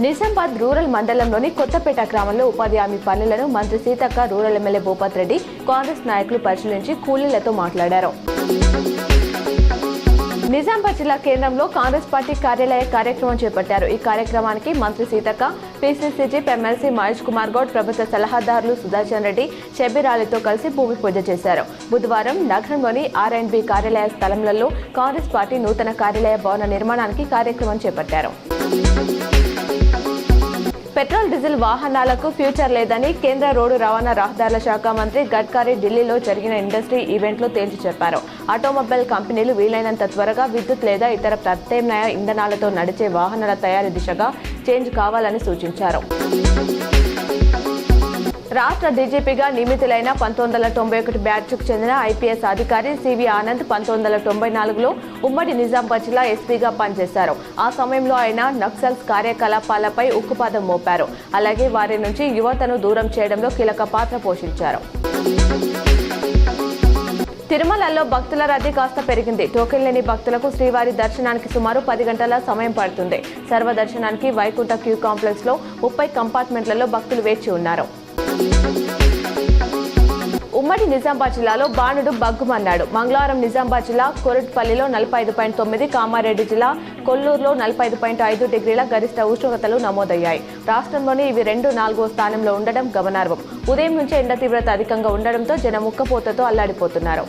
Nizamabad rural మండలంలోని కొత్తపేట గ్రామంలో ఉపాధి హామీ పనులను మంత్రి సీతక్క, రూరల్ ఎమ్మెల్యే భూపత్ రెడ్డి, కాంగ్రెస్ నాయకులు పరిశీలించి కూలీలతో మాట్లాడారు. నిజామాబాద్ జిల్లా కేంద్రంలో కాంగ్రెస్ పార్టీ కార్యాలయ కార్యక్రమం చేపట్టారు. ఈ కార్యక్రమానికి మంత్రి సీతక్క, పీసీసీ ఎమ్మెల్సీ మహేష్ కుమార్ గౌడ్, ప్రభుత్వ సలహాదారులు సుదర్శన్ రెడ్డి, షబ్బీరాలితో కలిసి భూమి పూజ చేశారు. బుధవారం నగరంలోని R&B కార్యాలయ స్థలంలో కాంగ్రెస్ పార్టీ నూతన కార్యాలయ భవన నిర్మాణానికి కార్యక్రమం చేపట్టారు. పెట్రోల్ డీజిల్ వాహనాలకు ఫ్యూచర్ లేదని కేంద్ర రోడ్డు రవాణా రహదారుల శాఖ మంత్రి గడ్కరీ ఢిల్లీలో జరిగిన ఇండస్ట్రీ ఈవెంట్లో తేల్చి చెప్పారు. ఆటోమొబైల్ కంపెనీలు వీలైనంత త్వరగా విద్యుత్ లేదా ఇతర ప్రత్యామ్నాయ ఇంధనాలతో నడిచే వాహనాల తయారీ దిశగా చేంజ్ కావాలని సూచించారు. రాష్ట్ర డీజీపీగా నియమితులైన 1991 బ్యాచ్కు చెందిన ఐపీఎస్ అధికారి సివి ఆనంద్ 1994లో ఉమ్మడి నిజామాబాద్ జిల్లా ఎస్పీగా పనిచేశారు. ఆ సమయంలో ఆయన నక్సల్స్ కార్యకలాపాలపై ఉక్కుపాదం మోపారు. అలాగే వారి నుంచి యువతను దూరం చేయడంలో కీలక పాత్ర పోషించారు. తిరుమలలో భక్తుల రద్దీ కాస్త పెరిగింది. టోకెన్ లేని భక్తులకు శ్రీవారి దర్శనానికి సుమారు 10 గంటల సమయం పడుతుంది. సర్వదర్శనానికి వైకుంఠ క్యూ కాంప్లెక్స్ లో 30 కంపార్ట్మెంట్లలో భక్తులు వేచి ఉన్నారు. ఉమ్మడి నిజామాబాద్ జిల్లాలో బాణుడు బగ్గుమన్నాడు. మంగళవారం నిజామాబాద్ జిల్లా కొరట్పల్లిలో 45.9, కామారెడ్డి జిల్లా కొల్లూరులో 45.5 డిగ్రీల గరిష్ట ఉష్ణోగ్రతలు నమోదయ్యాయి. రాష్ట్రంలోని ఇవి 2-4వ స్థానంలో ఉండడం గమనార్హం. ఉదయం నుంచే ఎండ తీవ్రత అధికంగా ఉండడంతో జనం ఉక్కపోతతో అల్లాడిపోతున్నారు.